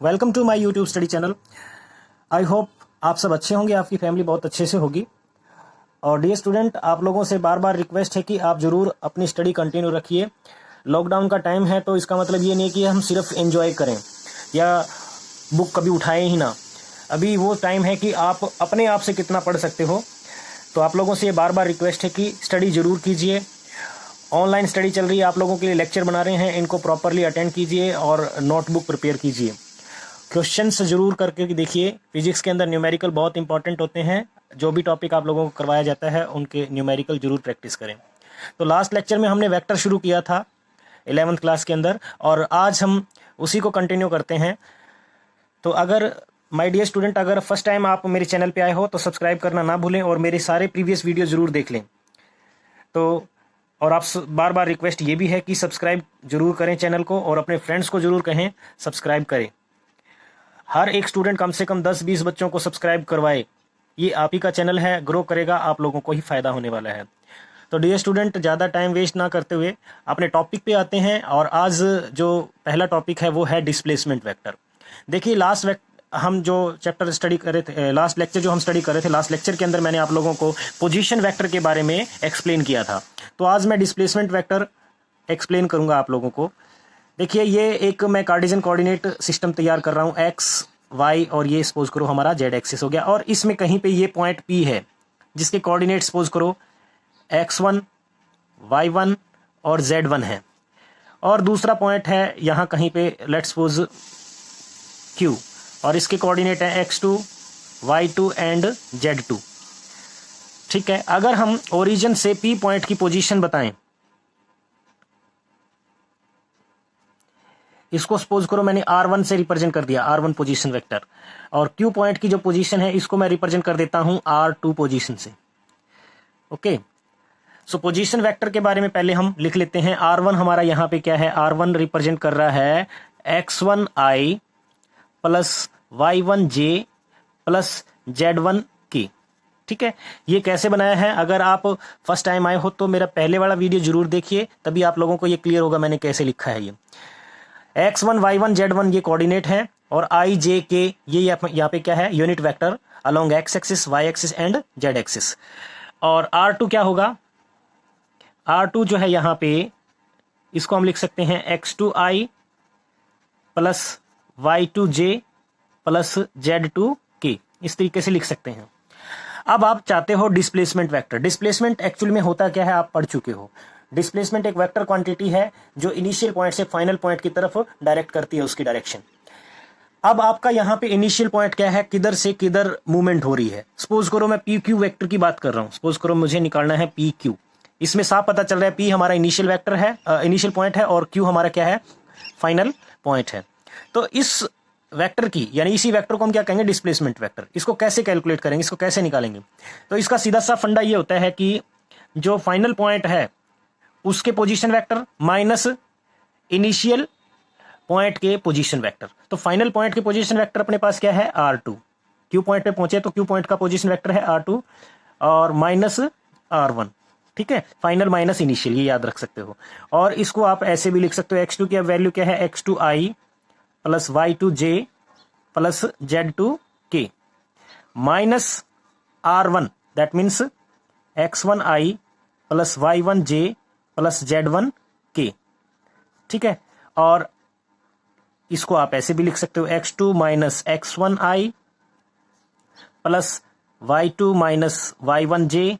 Welcome to my YouTube study channel. I hope आप सब अच्छे होंगे, आपकी फैमिली बहुत अच्छे से होगी। और डियर स्टूडेंट, आप लोगों से बार बार रिक्वेस्ट है कि आप ज़रूर अपनी स्टडी कंटिन्यू रखिए। लॉकडाउन का टाइम है तो इसका मतलब ये नहीं कि हम सिर्फ एंजॉय करें या बुक कभी उठाएं ही ना। अभी वो टाइम है कि आप अपने आप से कितना पढ़ सकते हो। तो आप लोगों से ये बार बार रिक्वेस्ट है कि स्टडी ज़रूर कीजिए। ऑनलाइन स्टडी चल रही है, आप लोगों के लिए लेक्चर बना रहे हैं, इनको प्रॉपरली अटेंड कीजिए और नोटबुक प्रिपेयर कीजिए। क्वेश्चंस जरूर करके देखिए। फिजिक्स के अंदर न्यूमेरिकल बहुत इंपॉर्टेंट होते हैं। जो भी टॉपिक आप लोगों को करवाया जाता है उनके न्यूमेरिकल जरूर प्रैक्टिस करें। तो लास्ट लेक्चर में हमने वेक्टर शुरू किया था 11th क्लास के अंदर, और आज हम उसी को कंटिन्यू करते हैं। तो अगर माय डियर स्टूडेंट, अगर फर्स्ट टाइम आप मेरे चैनल पे आए हो तो सब्सक्राइब करना ना भूलें और मेरे सारे प्रीवियस वीडियो जरूर देख लें। तो और आप बार बार रिक्वेस्ट ये भी है कि सब्सक्राइब जरूर करें चैनल को, और अपने फ्रेंड्स को जरूर कहें सब्सक्राइब करें। हर एक स्टूडेंट कम से कम 10-20 बच्चों को सब्सक्राइब करवाए। ये आप ही का चैनल है, ग्रो करेगा, आप लोगों को ही फायदा होने वाला है। तो डियर स्टूडेंट, ज़्यादा टाइम वेस्ट ना करते हुए अपने टॉपिक पे आते हैं। और आज जो पहला टॉपिक है वो है डिस्प्लेसमेंट वेक्टर। देखिए, हम जो चैप्टर स्टडी कर रहे थे, लास्ट लेक्चर जो हम स्टडी कर रहे थे, लास्ट लेक्चर के अंदर मैंने आप लोगों को पोजीशन वेक्टर के बारे में एक्सप्लेन किया था। तो आज मैं डिस्प्लेसमेंट वेक्टर एक्सप्लेन करूंगा आप लोगों को। देखिए, ये एक मैं कार्टेशियन कोऑर्डिनेट सिस्टम तैयार कर रहा हूँ, एक्स वाई, और ये सपोज करो हमारा जेड एक्सिस हो गया। और इसमें कहीं पे ये पॉइंट पी है जिसके कोऑर्डिनेट सपोज करो x1 y1 और z1 है। और दूसरा पॉइंट है यहाँ कहीं पे लेट्स सपोज q, और इसके कोऑर्डिनेट है x2 y2 एंड z2। ठीक है, अगर हम ओरिजिन से p पॉइंट की पोजीशन बताएं, इसको सपोज करो मैंने r1 से रिप्रेजेंट कर दिया, r1 पोजीशन वेक्टर, और q पॉइंट की जो पोजीशन है इसको मैं रिप्रेजेंट कर देता हूं r2 पोजीशन से। ओके, सो पोजीशन वेक्टर के बारे में पहले हम लिख लेते हैं। r1 हमारा यहाँ पे क्या है, r1 रिप्रेजेंट कर रहा है x1i plus y1j plus z1k। ठीक है, ये कैसे बनाया है? अगर आप फर्स्ट टाइम आए हो तो मेरा पहले वाला वीडियो जरूर देखिए, तभी आप लोगों को ये क्लियर होगा मैंने कैसे लिखा है। ये x1 y1 z1 ये कोऑर्डिनेट है, और i j k ये यहाँ पे क्या है, unit vector along x axis, y axis and z axis. और r2 क्या होगा, r2 जो है यहाँ पे इसको हम लिख सकते हैं x2i plus y2j plus z2k, इस तरीके से लिख सकते हैं। अब आप चाहते हो डिस्प्लेसमेंट वेक्टर। डिस्प्लेसमेंट एक्चुअली में होता क्या है, आप पढ़ चुके हो। डिस्प्लेसमेंट एक वेक्टर क्वांटिटी है जो इनिशियल पॉइंट से फाइनल पॉइंट की तरफ डायरेक्ट करती है उसकी डायरेक्शन। अब आपका यहाँ पे इनिशियल पॉइंट क्या है, किधर से किधर मूवमेंट हो रही है। सपोज करो मैं पी क्यू वेक्टर की बात कर रहा हूँ। सपोज करो मुझे निकालना है पी क्यू। इसमें साफ पता चल रहा है पी हमारा इनिशियल वेक्टर है, इनिशियल पॉइंट है, और क्यू हमारा क्या है, फाइनल पॉइंट है। तो इस वेक्टर की, यानी इसी वेक्टर को हम क्या कहेंगे, डिस्प्लेसमेंट वेक्टर। इसको कैसे कैलकुलेट करेंगे, इसको कैसे निकालेंगे? तो इसका सीधा सा फंडा ये होता है कि जो फाइनल पॉइंट है उसके position vector minus initial point के पोजीशन वेक्टर। तो फाइनल पॉइंट के पोजीशन वेक्टर अपने पास क्या है, r2। क्यू पॉइंट पे पहुंचे तो क्यू पॉइंट का पोजीशन वेक्टर है r2 और माइनस r1। ठीक है, फाइनल माइनस इनिशियल, ये याद रख सकते हो। और इसको आप ऐसे भी लिख सकते हो, x2 की वैल्यू क्या है, x2i plus y2j plus z2k minus r1, that means x1i plus y1j plus z1k। ठीक है, और इसको आप ऐसे भी लिख सकते हो, x2 minus x1i plus y2 minus y1j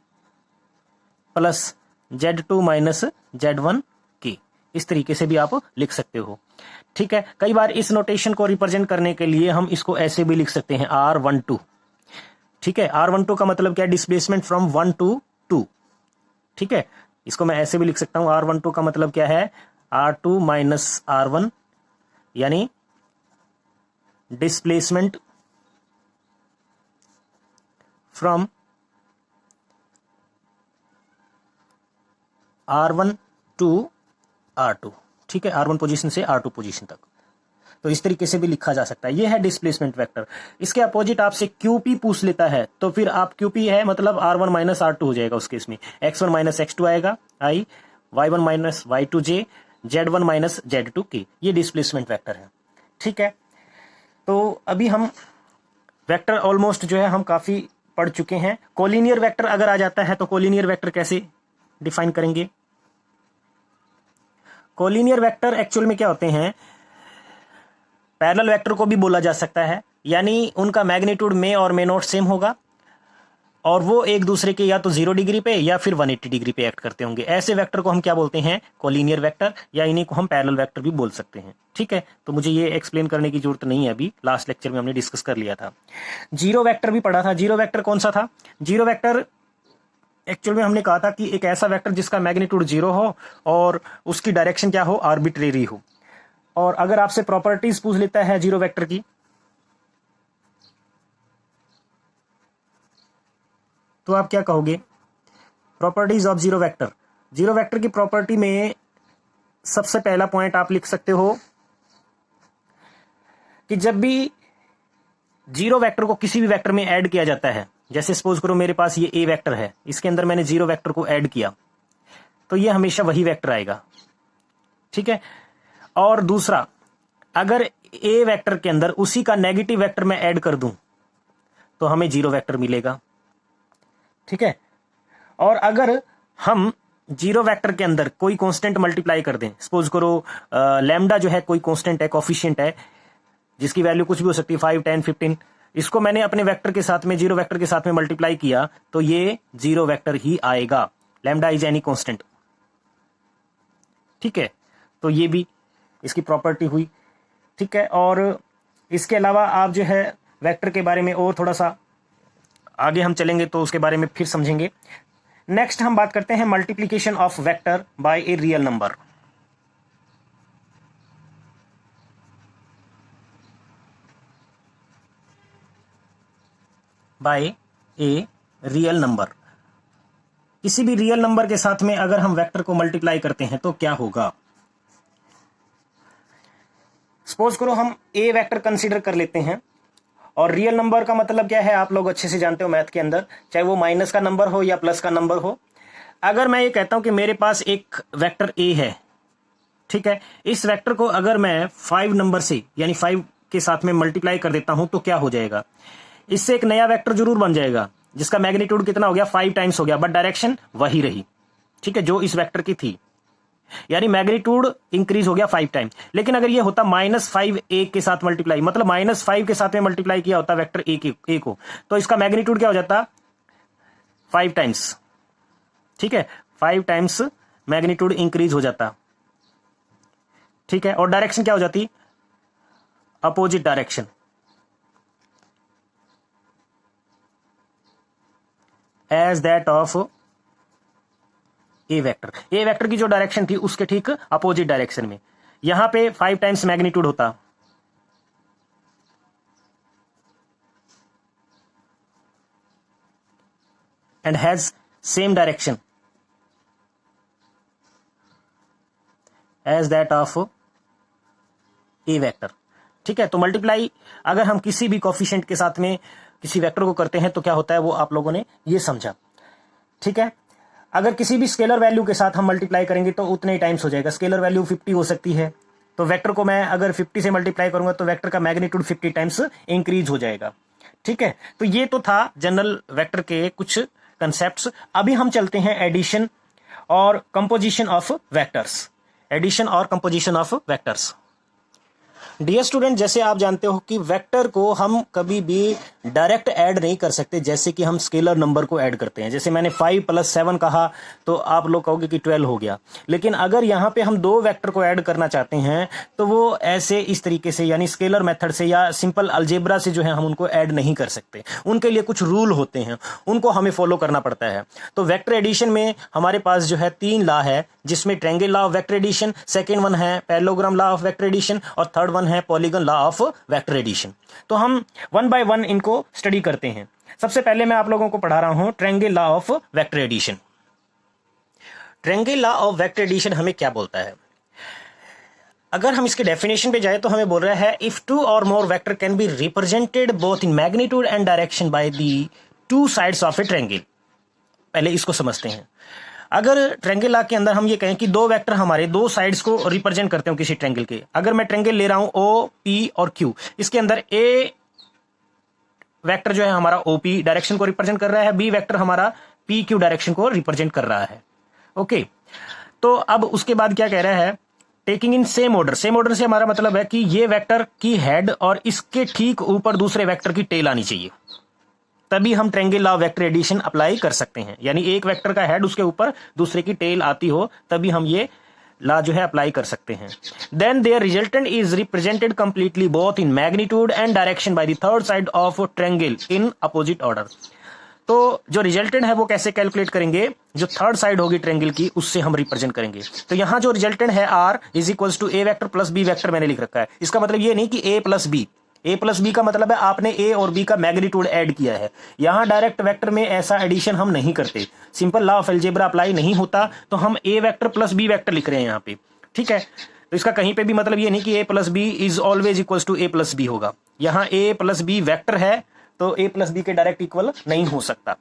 plus z2 minus z1k। इस तरीके से भी आप लिख सकते हो। ठीक है, कई बार इस नोटेशन को रिप्रेजेंट करने के लिए हम इसको ऐसे भी लिख सकते हैं, r12। ठीक है, r12 का मतलब क्या है, डिस्प्लेसमेंट फ्रॉम 1 to 2। ठीक है, इसको मैं ऐसे भी लिख सकता हूं, r12 का मतलब क्या है, r2 माइनस r1, यानी displacement from r1 to r2। ठीक है, r1 पोजीशन से r2 पोजीशन तक। तो इस तरीके से भी लिखा जा सकता है। ये है डिस्प्लेसमेंट वेक्टर। इसके अपोजिट आपसे QP पूछ लेता है तो फिर आप QP है मतलब r1 माइनस r2 हो जाएगा उस केस में, x1 माइनस x2 आएगा i, y1 minus y2j, z1 minus z2k। ये डिस्प्लेसमेंट वेक्टर है। ठीक है, तो अभी हम वेक्टर ऑलमोस्ट जो है हम काफी पढ़ चुके हैं। कोलिनियर वेक्टर अगर आ जाता है तो कोलिनियर वेक्टर कैसे डिफाइन करेंगे? कोलिनियर वेक्टर एक्चुअल में क्या होते हैं? पैरेलल वेक्टर को भी बोला जा सकता है, यानी उनका मैग्नीट्यूड में और मे नॉट सेम होगा और वो एक दूसरे के या तो 0 डिग्री पे या फिर 180 डिग्री पे एक्ट करते होंगे। ऐसे वेक्टर को हम क्या बोलते हैं? कोलिनियर वेक्टर, या इन्हीं को हम पैरेलल वेक्टर भी बोल सकते हैं। ठीक है, तो मुझे ये एक्सप्लेन करने की जरूरत नहीं है, अभी लास्ट लेक्चर में हमने डिस्कस कर लिया था। जीरो वेक्टर भी पढ़ा था। जीरो वेक्टर कौन सा था? जीरो वेक्टर एक्चुअल में हमने कहा था कि एक ऐसा वेक्टर जिसका मैग्नीट्यूड 0 हो और उसकी डायरेक्शन क्या हो? आर्बिट्रेरी हो। और अगर आपसे प्रॉपर्टीज पूछ लेता है जीरो वेक्टर की, तो आप क्या कहोगे? Properties of zero vector. Zero vector की प्रॉपर्टी में सबसे पहला पॉइंट आप लिख सकते हो कि जब भी जीरो वेक्टर को किसी भी वेक्टर में ऐड किया जाता है, जैसे सपोज करो मेरे पास ये ए वेक्टर है, इसके अंदर मैंने जीरो वेक्टर को ऐड किया, तो ये हमेशा वही वेक्टर आएगा। ठीक है। और दूसरा, अगर ए वेक्टर के अंदर उसी का नेगेटिव वेक्टर मैं ऐड कर दूं तो हमें जीरो वेक्टर मिलेगा। ठीक है। और अगर हम जीरो वेक्टर के अंदर कोई कांस्टेंट मल्टीप्लाई कर दें, सपोज करो लैम्डा जो है कोई कांस्टेंट है, कोफिशिएंट है, जिसकी वैल्यू कुछ भी हो सकती है, 5, 10, 15, इसको मैंने अपने वेक्टर के साथ में, जीरो वेक्टर के साथ में मल्टीप्लाई किया तो ये जीरो वेक्टर ही आएगा। Lambda is any constant. ठीक है, तो ये भी इसकी प्रॉपर्टी हुई। ठीक है। और इसके अलावा आप जो है वेक्टर के बारे में और थोड़ा सा आगे हम चलेंगे तो उसके बारे में फिर समझेंगे। नेक्स्ट हम बात करते हैं multiplication of vector by a real number. By a real number. किसी भी रियल नंबर के साथ में अगर हम वेक्टर को मल्टीप्लाई करते हैं तो क्या होगा? सपोज करो हम ए वेक्टर कंसीडर कर लेते हैं, और रियल नंबर का मतलब क्या है आप लोग अच्छे से जानते हो मैथ के अंदर, चाहे वो माइनस का नंबर हो या प्लस का नंबर हो। अगर मैं ये कहता हूं कि मेरे पास एक वेक्टर ए है, ठीक है, इस वेक्टर को अगर मैं 5 नंबर से यानी 5 के साथ में मल्टीप्लाई कर देता हूं तो क्या हो जाएगा? इससे एक नया वेक्टर जरूर बन जाएगा जिसका मैग्नीट्यूड कितना हो गया? 5 टाइम्स हो गया, बट डायरेक्शन वही रही। ठीक है, जो इस वेक्टर की थी, यानी मैग्नीट्यूड इंक्रीज हो गया 5 टाइम। लेकिन अगर ये होता -5 ए के साथ मल्टीप्लाई, मतलब -5 के साथ में मल्टीप्लाई किया होता वेक्टर ए को, तो इसका मैग्नीट्यूड क्या हो जाता? 5 टाइम्स। ठीक है, 5 टाइम्स मैग्नीट्यूड इंक्रीज हो जाता। ठीक है, और डायरेक्शन क्या हो जाती? Opposite direction, as that of a vector. A vector की जो डायरेक्शन थी उसके ठीक अपोजिट डायरेक्शन में। यहां पे 5 टाइम्स मैग्नीट्यूड होता, and has same direction as that of a vector. ठीक है, तो मल्टीप्लाई अगर हम किसी भी कोफिशिएंट के साथ में किसी वेक्टर को करते हैं तो क्या होता है वो आप लोगों ने ये समझा। ठीक है, अगर किसी भी स्केलर वैल्यू के साथ हम मल्टीप्लाई करेंगे तो उतने ही टाइम्स हो जाएगा। स्केलर वैल्यू 50 हो सकती है, तो वेक्टर को मैं अगर 50 से मल्टीप्लाई करूंगा तो वेक्टर का मैग्नीट्यूड 50 टाइम्स इंक्रीज हो जाएगा। ठीक है, तो ये तो था जनरल वेक्टर के कुछ कंसेप्ट्स। अभी हम चलते हैं एडिशन और कंपोजिशन ऑफ वेक्टर्स। एडिशन और composition of vectors. Dear student, जैसे आप जानते हो कि वेक्टर को हम कभी भी डायरेक्ट ऐड नहीं कर सकते, जैसे कि हम स्केलर नंबर को ऐड करते हैं। जैसे मैंने 5 + 7 कहा तो आप लोग कहोगे कि 12 हो गया, लेकिन अगर यहाँ पे हम 2 वेक्टर को ऐड करना चाहते हैं तो वो ऐसे इस तरीके से, यानी स्केलर मेथड से या सिंपल अलजेब्रा से जो है हम उनको ऐड नहीं कर सकते। उनके लिए कुछ रूल होते हैं, उनको हमें फॉलो करना पड़ता है। तो वेक्टर एडिशन में हमारे पास जो है 3 लॉ है, जिसमें triangle law of vector addition, second one है parallelogram law of vector addition, और थर्ड वन है polygon law of vector addition. तो हम 1 बाय 1 इनको स्टडी करते हैं। सबसे पहले मैं आप लोगों को पढ़ा रहा हूं triangle law of vector addition. Triangle law of vector addition हमें क्या बोलता है? अगर हम इसके डेफिनेशन पे जाए तो हमें बोल रहा है इफ 2 और more vector can be represented both in magnitude and direction by the 2 sides of a triangle. पहले इसको समझते हैं। अगर ट्रायंगल लॉ के अंदर हम ये कहें कि दो वेक्टर हमारे दो साइड्स को रिप्रेजेंट करते हो किसी ट्रायंगल के, अगर मैं ट्रायंगल ले रहा हूं ओ पी और क्यू, इसके अंदर ए वेक्टर जो है हमारा ओपी डायरेक्शन को रिप्रेजेंट कर रहा है, बी वेक्टर हमारा पी क्यू डायरेक्शन को रिप्रेजेंट कर रहा है। ओके, तो अब उसके बाद क्या कह रहा है, taking in same order. Same order से हमारा मतलब है कि ये वेक्टर की हेड और इसके ठीक ऊपर दूसरे वेक्टर की टेल आनी चाहिए, तभी हम triangle law of vector addition apply कर सकते हैं। यानी एक वेक्टर का हेड उसके ऊपर दूसरे की टेल आती हो, तभी हम ये लॉ जो है अप्लाई कर सकते हैं। Then there resultant is represented completely both in magnitude and direction by the third side of triangle in opposite order. तो जो रिजल्टेंट है वो कैसे कैलकुलेट करेंगे, जो थर्ड साइड होगी ट्रायंगल की उससे हम रिप्रेजेंट करेंगे। तो यहां जो रिजल्टेंट है R is equals to A vector plus B vector मैंने लिख रखा है। इसका मतलब ये नहीं कि A plus B, A plus B का मतलब है आपने ए और बी का मैग्नीट्यूड ऐड किया है। यहां डायरेक्ट वेक्टर में ऐसा एडिशन हम नहीं करते, simple law of algebra apply नहीं होता, तो हम ए वेक्टर प्लस बी वेक्टर लिख रहे हैं यहां पे, ठीक है। तो इसका कहीं पे भी मतलब ये नहीं कि A plus B is always equals to A plus B होगा। यहां ए प्लस बी वेक्टर है तो ए प्लस बी के डायरेक्ट इक्वल नहीं हो सकता।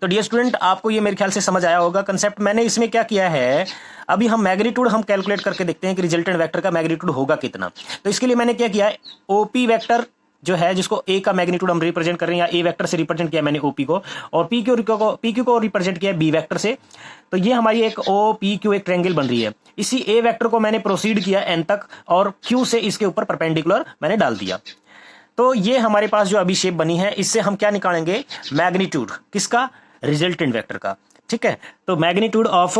तो डियर स्टूडेंट, आपको ये मेरे ख्याल से समझ आया होगा कंसेप्ट। मैंने इसमें क्या किया है, अभी हम मैग्नीट्यूड हम कैलकुलेट करके देखते हैं कि रिजल्टेंट वेक्टर का मैग्नीट्यूड होगा कितना। तो इसके लिए मैंने क्या किया, ओपी वेक्टर जो है जिसको ए का मैग्नीट्यूड हम रिप्रेजेंट कर रहे हैं, या ए वेक्टर से रिप्रेजेंट किया मैंने ओपी को, और पी क्यू को रिप्रेजेंट किया बी वेक्टर से। तो ये हमारी एक ओ पी क्यू एक ट्रायंगल बन रही है। इसी ए वेक्टर को मैंने प्रोसीड किया एन तक, और क्यू से इसके ऊपर परपेंडिकुलर मैंने डाल दिया। तो ये हमारे पास जो अभी शेप बनी है, इससे हम क्या निकालेंगे, मैग्नीट्यूड किसका, रिजल्टेंट वेक्टर का, ठीक है। तो मैग्नीट्यूड ऑफ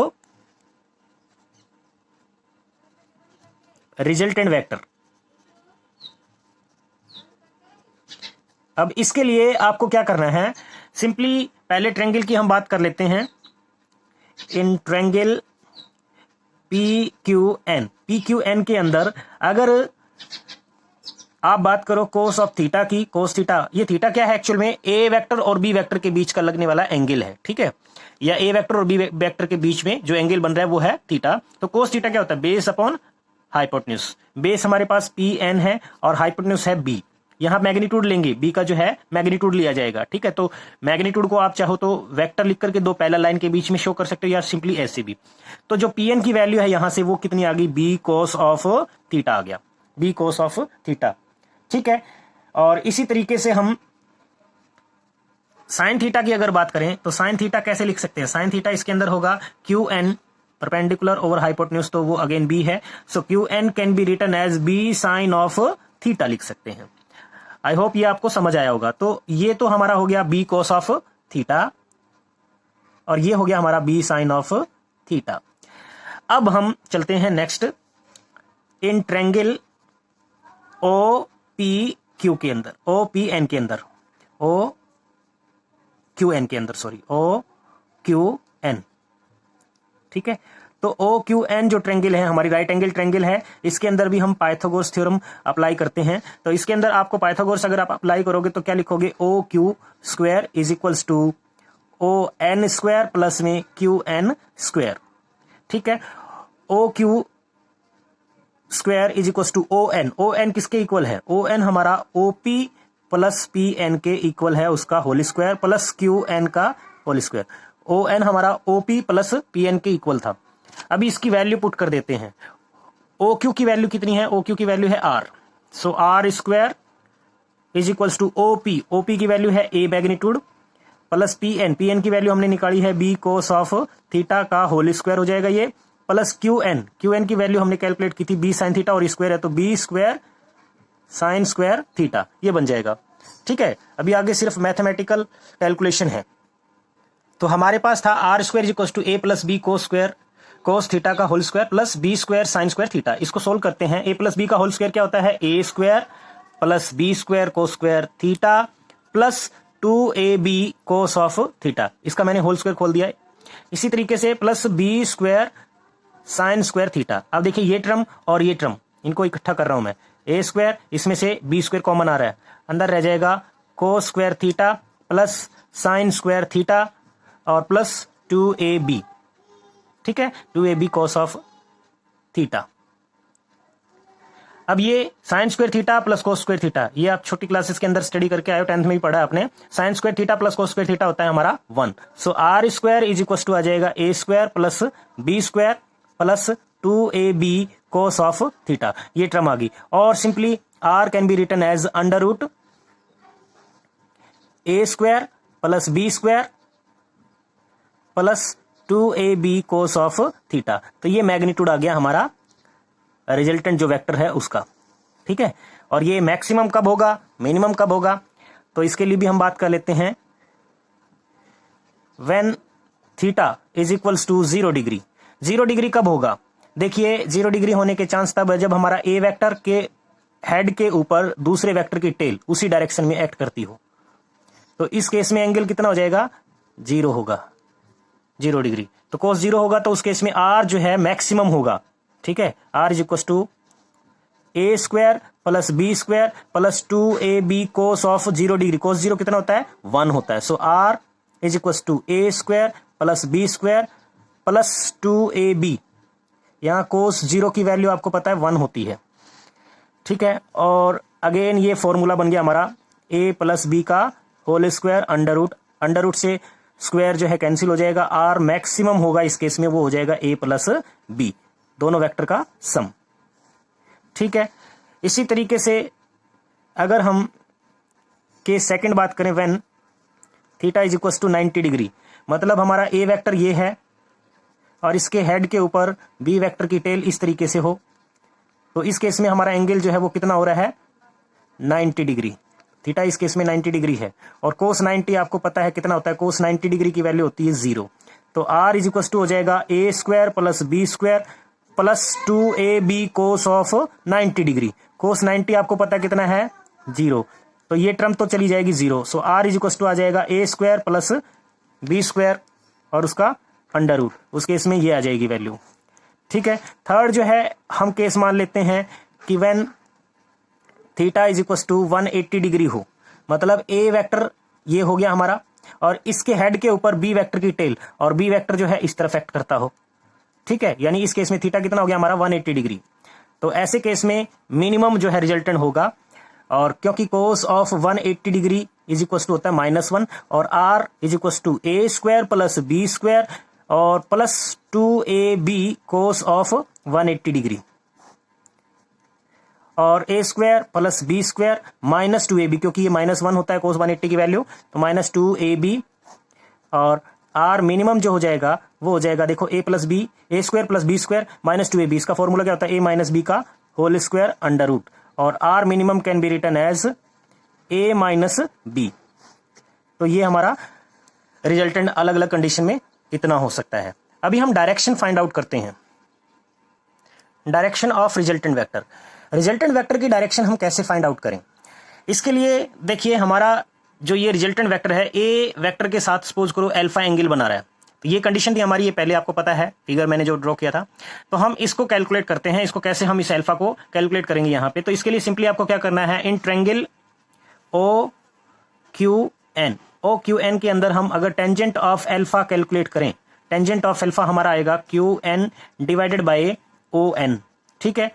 रिजल्टेंट वेक्टर। अब इसके लिए आपको क्या करना है, सिंपली पहले ट्रायंगल की हम बात कर लेते हैं। In triangle P Q N के अंदर अगर आप बात करो कोस ऑफ थीटा की, कोस थीटा, ये थीटा क्या है एक्चुअल में, ए वेक्टर और बी वेक्टर के बीच का लगने वाला एंगल है, ठीक है, या ए वेक्टर और बी वेक्टर के बीच में जो एंगल बन रहा है वो है थीटा। तो कोस थीटा क्या होता है, बेस अपॉन हाइपोटेन्यूज। बेस हमारे पास पी एन है और हाइपोटेन्यूज है बी। यहां मैग्नीट्यूड लेंगे, बी का जो है मैग्नीट्यूड लिया जाएगा, ठीक है। तो मैग्नीट्यूड को आप चाहो तो वेक्टर लिख करके दो पैरेलल लाइन के बीच में शो कर सकते हो, या सिंपली ऐसे भी। तो जो पी एन की वैल्यू है यहां से वो कितनी आ गई, बी कोस ऑफ थीटा आ गया, बी कोस ऑफ थीटा, ठीक है। और इसी तरीके से हम साइन थीटा की अगर बात करें तो साइन थीटा कैसे लिख सकते हैं, साइन थीटा इसके अंदर होगा Q N perpendicular over hypotenuse, तो वो अगेन बी है। So Q N can be written as B sine of theta लिख सकते हैं। आई होप ये आपको समझ आया होगा। तो ये तो हमारा हो गया बी कोस ऑफ थीटा, और ये हो गया हमारा बी साइन ऑफ थीटा। अब हम चलते हैं next, in triangle O P Q के अंदर, ओ पी एन के अंदर, ओ क्यू एन के अंदर, सॉरी, ओ क्यू एन, ठीक है। तो ओ क्यू एन जो ट्रायंगल है हमारी राइट एंगल ट्रायंगल है, इसके अंदर भी हम पाइथागोरस थ्योरम अप्लाई करते हैं। तो इसके अंदर आपको पाइथागोरस अगर आप अप्लाई करोगे तो क्या लिखोगे, O Q square is equals to O N square plus में क्यू एन स्क्वायर, ठीक है। O Q square is equal to O N, O N किसके इक्वल है, ओ एन हमारा O P plus P N के इक्वल है, उसका whole square plus Q N का होल स्क्वायर। ओ एन हमारा O P plus P N के इक्वल था। अभी इसकी वैल्यू पुट कर देते हैं। ओ क्यू की वैल्यू कितनी है, ओ क्यू की वैल्यू है R, so R square is equals to O P की वैल्यू है A magnitude plus P N की वैल्यू हमने निकाली है बी कोस ऑफ थीटा का होल स्क्वायर हो जाएगा ये, प्लस क्यू एन की वैल्यू हमने कैलकुलेट की थी बी साइन थीटा, और स्क्वायर है तो B square sine square theta, ये बन जाएगा, ठीक है। अभी आगे सिर्फ मैथमेटिकल कैलकुलेशन है। तो हमारे पास था R square equal to A plus B cos square cos theta का whole square plus B square sine square theta. इसको सोल्व करते हैं। ए प्लस बी का होल स्क्वायर क्या होता है, A square plus B square cos square theta plus 2ab cos of theta. इसका मैंने होल स्क्वायर खोल दिया है। इसी तरीके से plus B square sine square theta. अब देखिए ये टर्म और ये टर्म इनको इकट्ठा कर रहा हूं मैं, ए स्क्वायर इसमें से बी स्क्वायर कॉमन आ रहा है, अंदर रह जाएगा कोस square theta plus sign square theta और प्लस 2ab, ठीक है, 2ab कोस ऑफ थीटा। अब ये sign square theta plus cos square theta, ये आप छोटी क्लासेस के अंदर स्टडी करके आए हो, 10th में ही पढ़ा आपने। Sine square theta plus cos square theta होता है हमारा 1। So R square is equal to आ जाएगा A square plus B square plus 2ab cos of theta, ये टर्म आ गई। और simply R can be written as under root A square plus B square plus 2ab cos of theta. तो ये magnitude आ गया हमारा रिजल्टेंट जो vector है उसका, ठीक है। और ये मैक्सिमम कब होगा, मिनिमम कब होगा, तो इसके लिए भी हम बात कर लेते हैं। When theta is equals to 0 degree, 0 degree कब होगा, देखिए 0 डिग्री होने के चांस तब है जब हमारा ए वेक्टर के हेड के ऊपर दूसरे वेक्टर की टेल उसी डायरेक्शन में एक्ट करती हो। तो इस केस में एंगल कितना हो जाएगा, 0 होगा, 0 डिग्री। तो कोस 0 होगा तो उस केस में आर जो है मैक्सिमम होगा, ठीक है। R is equal to A square plus B square plus 2ab cos of 0 degree. Cos 0 कितना होता है, 1 होता है। So R is equal to A square plus B square plus 2ab। यहां कोस 0 की वैल्यू आपको पता है 1 होती है, ठीक है। और अगेन ये फॉर्मूला बन गया हमारा a प्लस बी का होल स्क्वायर अंडर रूट से स्क्वायर जो है कैंसिल हो जाएगा। आर मैक्सिमम होगा इस केस में, वो हो जाएगा a प्लस बी, दोनों वेक्टर का सम, ठीक है। इसी तरीके से अगर हम के सेकंड बात करें, when theta is equal to 90 degree, मतलब हमारा ए वेक्टर ये है और इसके हेड के ऊपर बी वेक्टर की टेल इस तरीके से हो, तो इस केस में हमारा एंगल जो है वो कितना हो रहा है, 90 डिग्री। थीटा इस केस में 90 डिग्री है और कोस 90 आपको पता है कितना होता है, कोस 90 डिग्री की वैल्यू होती है 0। तो आर इज इक्वल टू हो जाएगा A square plus B square plus 2ab cos of 90 degree. Cos 90 आपको पता कितना है, 0, तो ये टर्म तो चली जाएगी 0। सो आर इज इक्वल टू आ जाएगा A square plus B square और उसका अंडर रूट, उस केस में ये आ जाएगी वैल्यू, ठीक है। थर्ड जो है हम केस मान लेते हैं कि when theta is equal to 180 degree हो, मतलब ए वेक्टर ये हो गया हमारा और इसके हेड के ऊपर बी वेक्टर की टेल और बी वेक्टर जो है इस तरफ एक्ट करता हो, ठीक है। यानी इस केस में थीटा कितना हो गया हमारा, 180 डिग्री। तो ऐसे केस में मिनिमम जो है रिजल्टेंट होगा, और क्योंकि cos of 180 degree is equal to होता है -1 और R is equal to A square plus B square और plus 2ab cos of 180 degree और A square plus B square minus 2ab, क्योंकि ये -1 होता है कोस 180 की वैल्यू, तो माइनस 2ab और आर मिनिमम जो हो जाएगा वो हो जाएगा, देखो A plus B, A square plus B square minus 2ab। इसका फॉर्मूला क्या होता है, ए माइनस बी का होल स्क्वायर अंडर रूट, और R minimum can be written as A minus B. तो ये हमारा रिजल्टेंट अलग अलग कंडीशन में इतना हो सकता है। अभी हम डायरेक्शन फाइंड आउट करते हैं, direction of resultant vector. Resultant vector की डायरेक्शन हम कैसे फाइंड आउट करें, इसके लिए देखिए हमारा जो ये रिजल्टेंट वेक्टर है ए वेक्टर के साथ सपोज करो अल्फा एंगल बना रहा है, तो ये कंडीशन थी हमारी, ये पहले आपको पता है, फिगर मैंने जो ड्रॉ किया था। तो हम इसको कैलकुलेट करते हैं, इसको कैसे हम इस अल्फा को कैलकुलेट करेंगे यहाँ पे। तो इसके लिए सिंपली आपको क्या करना है, in triangle O Q N के अंदर हम अगर टेंजेंट ऑफ अल्फा कैलकुलेट करें, टेंजेंट ऑफ अल्फा हमारा आएगा Q N divided by O N, ठीक है।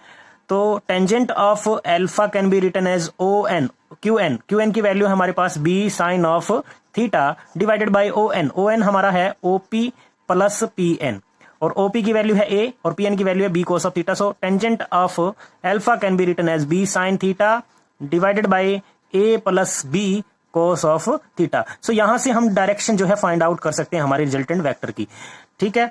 तो tangent of alpha can be written as O N Q N की वैल्यू हमारे पास B sine of theta divided by O N हमारा है ओपी प्लस पी एन, और ओपी की वैल्यू है ए और पी एन की वैल्यू है B cos of theta. So tangent of alpha can be written as B sine theta divided by A plus B cos of theta. So यहां से हम direction जो है फाइंड आउट कर सकते हैं हमारे रिजल्टेंट वेक्टर की, ठीक है।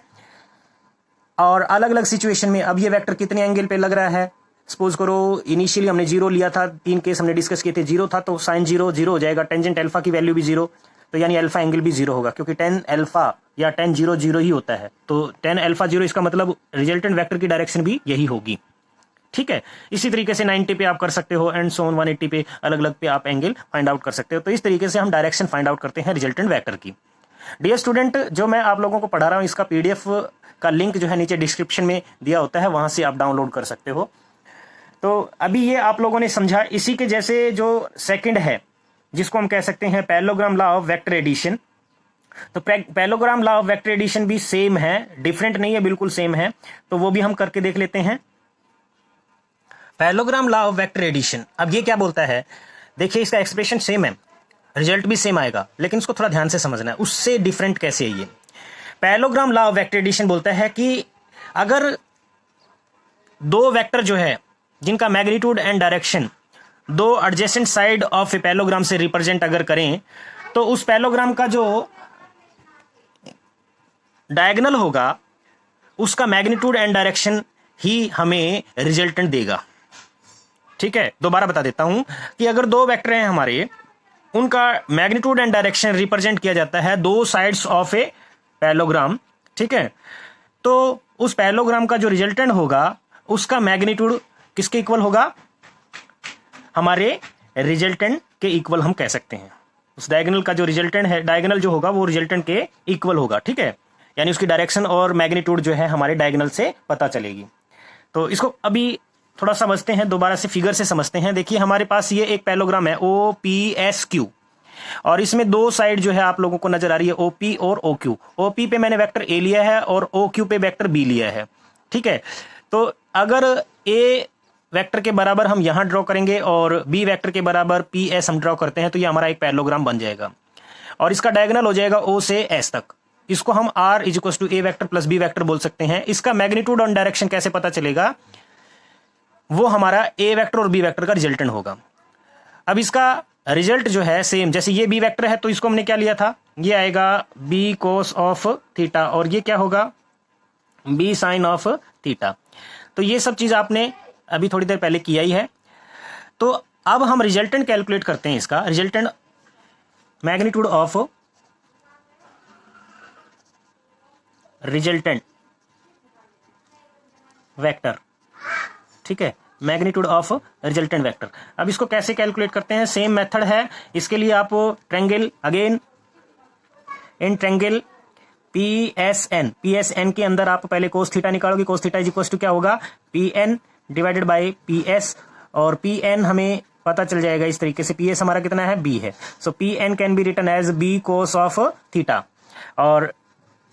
और अलग अलग सिचुएशन में अब ये वेक्टर कितने एंगल पे लग रहा है, सपोज करो इनिशियली हमने 0 लिया था, 3 केस हमने डिस्कस किए थे, 0 था तो साइन 0 0 हो जाएगा, टेंजेंट अल्फा की वैल्यू भी 0, तो यानी अल्फा एंगल भी 0 होगा, क्योंकि tan अल्फा या tan 0 0 ही होता है, तो tan अल्फा 0, इसका मतलब रिजल्टेंट वेक्टर की डायरेक्शन भी यही होगी, ठीक है। इसी तरीके से 90 पे आप कर सकते हो एंड सो ऑन 180 पे अलग अलग पे आप एंगल फाइंड आउट कर सकते हो। तो इस तरीके से हम डायरेक्शन फाइंड आउट करते हैं रिजल्टेंट वेक्टर की। डियर स्टूडेंट, जो मैं आप लोगों को पढ़ा रहा हूँ इसका पीडीएफ का लिंक जो है नीचे डिस्क्रिप्शन में दिया होता है, वहां से आप डाउनलोड कर सकते हो। तो अभी ये आप लोगों ने समझा, इसी के जैसे जो सेकंड है जिसको हम कह सकते हैं parallelogram law of vector addition, तो parallelogram law of vector addition भी सेम है, डिफरेंट नहीं है, बिल्कुल सेम है, तो वो भी हम करके देख लेते हैं। Parallelogram law of vector addition, अब ये क्या बोलता है, देखिए इसका एक्सप्रेशन सेम है, रिजल्ट भी सेम आएगा, लेकिन उसको थोड़ा ध्यान से समझना है, उससे डिफरेंट कैसे है ये। Parallelogram law of vector addition बोलता है कि अगर दो वेक्टर जो है जिनका मैग्नीट्यूड एंड डायरेक्शन दो adjacent side of a parallelogram से रिप्रेजेंट अगर करें, तो उस पैरेललोग्राम का जो डायगोनल होगा उसका मैग्नीट्यूड एंड डायरेक्शन ही हमें रिजल्टेंट देगा। ठीक है, दोबारा बता देता हूं कि अगर दो वेक्टर हैं हमारे, उनका मैग्नीट्यूड एंड डायरेक्शन रिप्रेजेंट किया जाता है दो साइड्स ऑफ ए पैरेललोग्राम। ठीक है, तो उस पैरेललोग्राम का जो रिजल्टेंट होगा उसका मैग्नीट्यूड किसके इक्वल होगा, हमारे रिजल्टेंट के इक्वल हम कह सकते हैं। उस डायगोनल का जो रिजल्टेंट है, डायगोनल जो होगा वो रिजल्टेंट के इक्वल होगा। ठीक है, यानी उसकी डायरेक्शन और मैग्नीट्यूड जो है हमारे डायगोनल से पता चलेगी। तो इसको अभी थोड़ा समझते हैं, दोबारा से फिगर से समझते हैं। देखिए हमारे पास ये एक पैरेललोग्राम है OPSQ, और इसमें दो साइड जो है आप लोगों को नजर आ रही है OP और OQ। OP पे मैंने वेक्टर A लिया है और OQ पे वेक्टर B लिया है। ठीक है, तो अगर A वेक्टर के बराबर हम यहां ड्रॉ करेंगे और B वेक्टर के बराबर PS हम ड्रॉ करते हैं, तो ये हमारा एक पैरेललोग्राम बन जाएगा और इसका डायगोनल हो जाएगा O से S तक। इसको हम R = A vector plus B vector बोल सकते हैं। इसका मैग्नीट्यूड और डायरेक्शन कैसे पता चलेगा, वो हमारा A वेक्टर और B वेक्टर का रिजल्टेंट होगा। अब इसका रिजल्ट जो है सेम, जैसे ये B वेक्टर है तो इसको हमने क्या लिया था, ये आएगा B cos ऑफ थीटा, और ये क्या होगा B sin ऑफ थीटा। तो ये सब चीज आपने अभी थोड़ी देर पहले किया ही है। तो अब हम रिजल्टेंट कैलकुलेट करते हैं, इसका resultant magnitude of resultant vector. ठीक है, मैग्नीट्यूड ऑफ रिजल्टेंट वेक्टर। अब इसको कैसे कैलकुलेट करते हैं, सेम मेथड है। इसके लिए आप triangle, again in triangle PSN के अंदर आप पहले cos थीटा निकालोगे। cos थीटा = क्या होगा, PN डिवाइडेड बाय PS, और PN हमें पता चल जाएगा इस तरीके से, PS हमारा कितना है, B है। So PN can be written as B cos of theta. और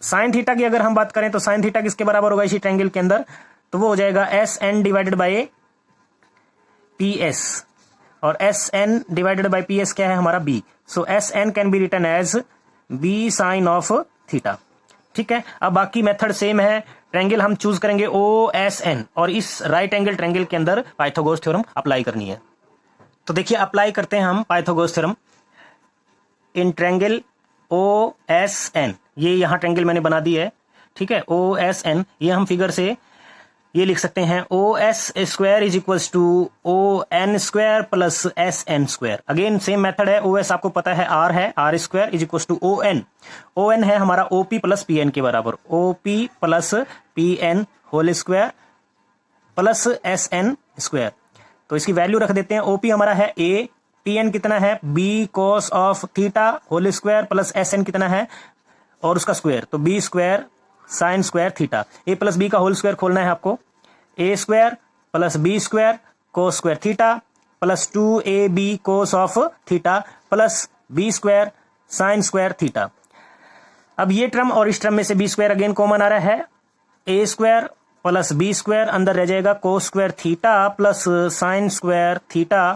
साइन थीटा की अगर हम बात करें तो साइन थीटा किसके बराबर होगा इसी ट्रायंगल के अंदर, तो वो हो जाएगा SN डिवाइडेड बाय PS, और SN डिवाइडेड बाय PS क्या है हमारा B। So SN can be written as B sine of theta. ठीक है, अब बाकी मेथड सेम है। ट्रायंगल हम चूज करेंगे OSN, और इस राइट एंगल ट्रायंगल के अंदर पाइथागोरस थ्योरम अप्लाई करनी है। तो देखिए अप्लाई करते हैं हम Pythagoras theorem in triangle OSN। ये यहां ट्रायंगल मैंने बना दी है। ठीक है, OSN, ये हम फिगर से ये लिख सकते हैं OS square = ON² plus SN²। Again same method है। OS आपको पता है R है, R² = ON। ON है हमारा OP प्लस PN के बराबर, OP plus PN whole square plus SN²। तो इसकी वैल्यू रख देते हैं। OP हमारा है A, PN कितना है B cos of theta whole square plus SN कितना है और उसका स्क्वायर, तो B² sin² theta. A plus B का होल स्क्वायर खोलना है आपको, A² plus B² cos² theta plus 2AB cos of theta plus B² sin² theta. अब ये टर्म और इस टर्म में से B² अगेन कॉमन आ रहा है, A² प्लस B² अंदर रह जाएगा cos² theta plus sin² theta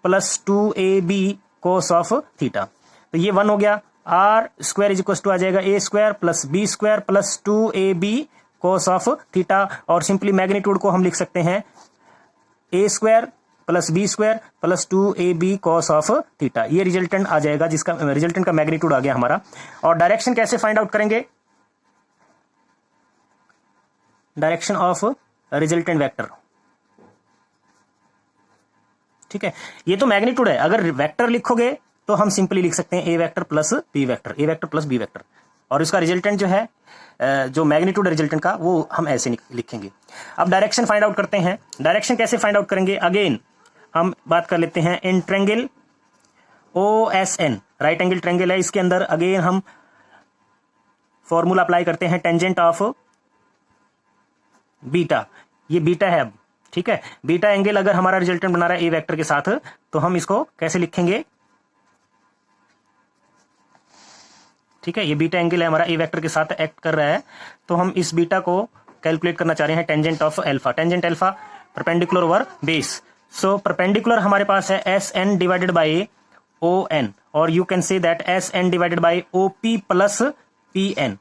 plus 2AB cos of theta. तो ये 1 हो गया। R² = आ जाएगा A² plus B² plus 2AB cos of theta, और सिंपली मैग्नीट्यूड को हम लिख सकते हैं A² plus B² plus 2AB cos of theta. ये रिजल्टेंट आ जाएगा, जिसका रिजल्टेंट का मैग्नीट्यूड आ गया हमारा। और डायरेक्शन कैसे फाइंड आउट करेंगे, डायरेक्शन ऑफ रिजल्टेंट वेक्टर। ठीक है, ये तो मैग्नीट्यूड है। अगर वेक्टर लिखोगे तो हम सिंपली लिख सकते हैं A vector plus B vector, A vector plus B vector, और इसका रिजल्टेंट जो है, जो मैग्नीट्यूड रिजल्टेंट का, वो हम ऐसे लिखेंगे। अब डायरेक्शन फाइंड आउट करते हैं। डायरेक्शन कैसे फाइंड आउट करेंगे, अगेन हम बात कर लेते हैं in triangle OSN, right angle triangle है, इसके अंदर अगेन हम फॉर्मूला अप्लाई करते हैं, टेंजेंट ऑफ बीटा। ये बीटा है अब। ठीक है, बीटा एंगल अगर हमारा रिजल्टेंट बना रहा है A वेक्टर के साथ, तो हम इसको कैसे लिखेंगे, ठीक है, ये बीटा एंगल है हमारा A वेक्टर के साथ एक्ट कर रहा है, तो हम इस बीटा को कैलकुलेट करना चाह रहे हैं tangent of alpha. Tangent alpha perpendicular over base. So perpendicular हमारे पास है S N divided by O N, और you can say that S N divided by O P plus P N.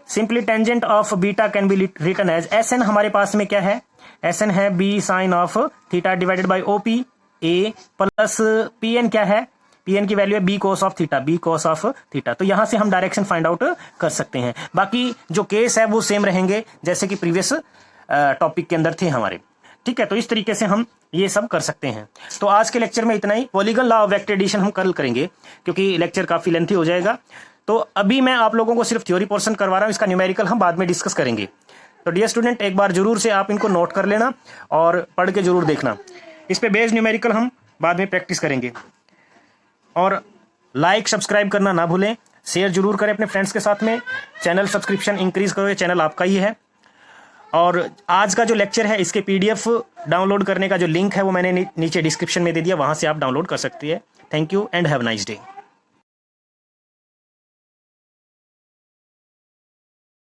Simply tangent of beta can be written as S N हमारे पास में क्या है, S N है B sine of theta divided by O P A plus P N क्या है, P N की value है B cos of theta, B cos of theta. तो यहां से हम डायरेक्शन फाइंड आउट कर सकते हैं। बाकी जो केस है वो सेम रहेंगे जैसे कि प्रीवियस टॉपिक के अंदर थे हमारे। ठीक है, तो इस तरीके से हम ये सब कर सकते हैं। तो आज के लेक्चर में इतना ही। Polygon law of vector addition हम कल करेंगे क्योंकि लेक्चर काफी लेंथी हो जाएगा। तो अभी मैं आप लोगों को सिर्फ थ्योरी पोर्शन करवा रहा हूं, इसका न्यूमेरिकल हम बाद में डिस्कस करेंगे। तो डियर स्टूडेंट, एक बार जरूर से आप इनको नोट कर लेना और पढ़ के जरूर देखना। इस पे बेस्ड न्यूमेरिकल हम बाद में प्रैक्टिस करेंगे। और लाइक सब्सक्राइब करना ना भूलें, शेयर जरूर करें अपने फ्रेंड्स के साथ में, चैनल सब्सक्रिप्शन इंक्रीज करो, ये चैनल आपका ही है। और आज का जो लेक्चर है इसके पीडीएफ डाउनलोड करने का जो लिंक है वो मैंने नीचे डिस्क्रिप्शन में दे दिया, वहां से आप डाउनलोड कर सकती है। Thank you and have nice day.